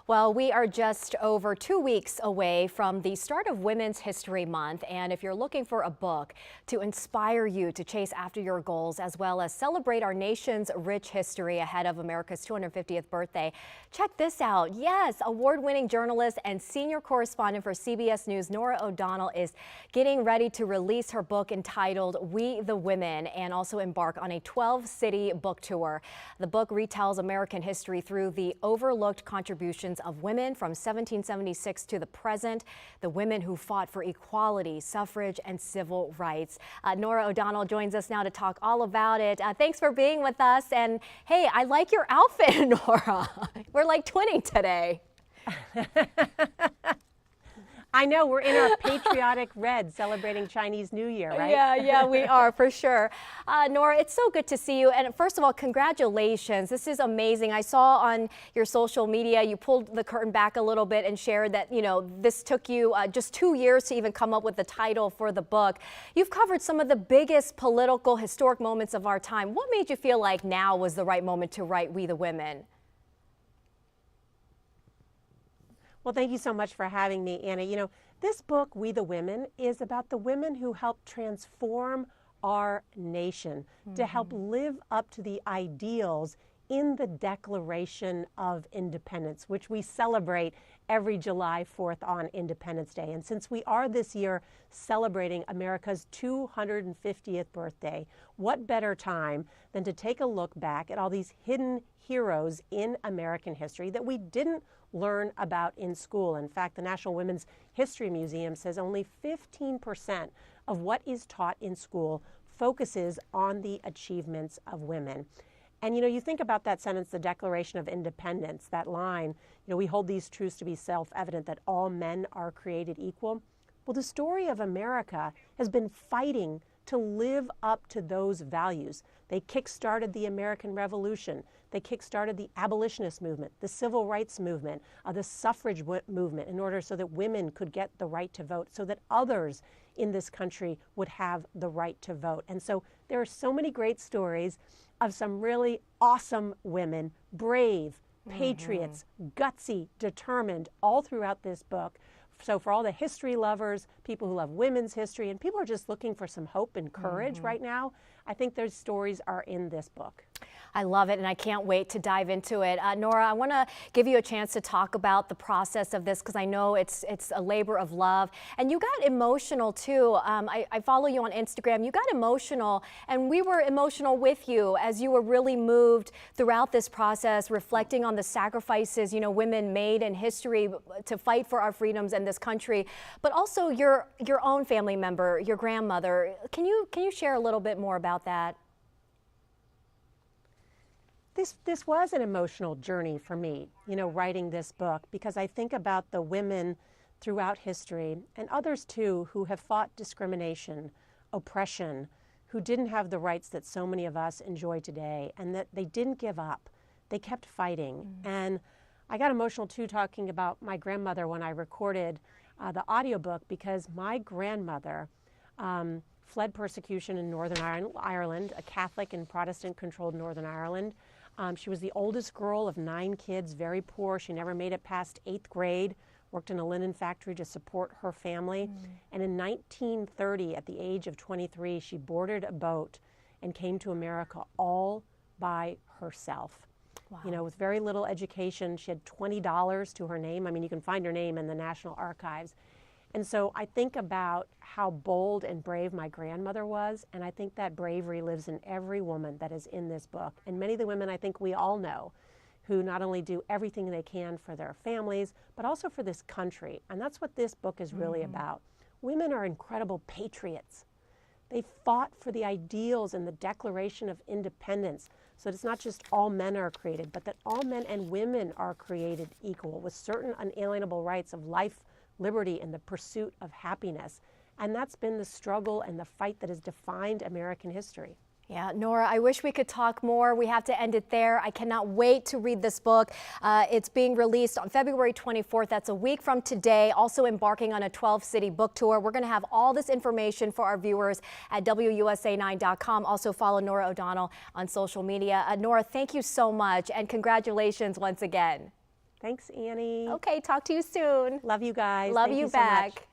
Well, we are just over 2 weeks away from the start of Women's History Month, and if you're looking for a book to inspire you to chase after your goals as well as celebrate our nation's rich history ahead of America's 250th birthday, check this out. Yes, award-winning journalist and senior correspondent for CBS News, Norah O'Donnell, is getting ready to release her book entitled We the Women and also embark on a 12-city book tour. The book retells American history through the overlooked contributions of women from 1776 to the present, the women who fought for equality, suffrage, and civil rights. Norah O'Donnell joins us now to talk all about it. Thanks for being with us. And hey, I like your outfit, Norah. We're like twinning today. I know, we're in our patriotic red celebrating Chinese New Year, right? Yeah, we are for sure. Norah, it's so good to see you. And first of all, congratulations. This is amazing. I saw on your social media, you pulled the curtain back a little bit and shared that, you know, this took you just 2 years to even come up with the title for the book. You've covered some of the biggest political, historic moments of our time. What made you feel like now was the right moment to write We the Women? Well, thank you so much for having me, Anna. You know, this book, We the Women, is about the women who helped transform our nation, to help live up to the ideals in the Declaration of Independence, which we celebrate every July 4th on Independence Day. And since we are this year celebrating America's 250th birthday, what better time than to take a look back at all these hidden heroes in American history that we didn't learn about in school. In fact, the National Women's History Museum says only 15% of what is taught in school focuses on the achievements of women. And you know, you think about that sentence, the Declaration of Independence, that line, you know, we hold these truths to be self-evident that all men are created equal. Well, the story of America has been fighting to live up to those values. They kick-started the American Revolution. They kick-started the abolitionist movement, the civil rights movement, the suffrage movement in order so that women could get the right to vote, so that others in this country would have the right to vote. And so there are so many great stories of some really awesome women, brave, patriots, gutsy, determined, all throughout this book. So for all the history lovers, people who love women's history, and people are just looking for some hope and courage right now, I think those stories are in this book. I love it, and I can't wait to dive into it. Norah, I want to give you a chance to talk about the process of this because I know it's a labor of love. And you got emotional, too. I follow you on Instagram. You got emotional, and we were emotional with you as you were really moved throughout this process, reflecting on the sacrifices, you know, women made in history to fight for our freedoms in this country, but also your own family member, your grandmother. Can you share a little bit more about that? This was an emotional journey for me, you know, writing this book, because I think about the women throughout history and others too who have fought discrimination, oppression, who didn't have the rights that so many of us enjoy today, and that they didn't give up. They kept fighting. And I got emotional too talking about my grandmother when I recorded the audiobook, because my grandmother fled persecution in Northern Ireland, a Catholic and Protestant-controlled Northern Ireland. She was the oldest girl of 9 kids, very poor. She never made it past 8th grade, worked in a linen factory to support her family. And in 1930, at the age of 23, she boarded a boat and came to America all by herself. Wow. You know, with very little education. She had $20 to her name. I mean, you can find her name in the National Archives. And so I think about how bold and brave my grandmother was, and I think that bravery lives in every woman that is in this book. And many of the women I think we all know who not only do everything they can for their families, but also for this country. And that's what this book is really about. Women are incredible patriots. They fought for the ideals in the Declaration of Independence, so that it's not just all men are created, but that all men and women are created equal with certain unalienable rights of life, liberty, and the pursuit of happiness. And that's been the struggle and the fight that has defined American history. Yeah, Norah, I wish we could talk more. We have to end it there. I cannot wait to read this book. It's being released on February 24th. That's a week from today. Also embarking on a 12-city book tour. We're going to have all this information for our viewers at WUSA9.com. Also follow Norah O'Donnell on social media. Norah, thank you so much, and congratulations once again. Thanks, Annie. Okay, talk to you soon. Love you guys. Love Thank you so much. back.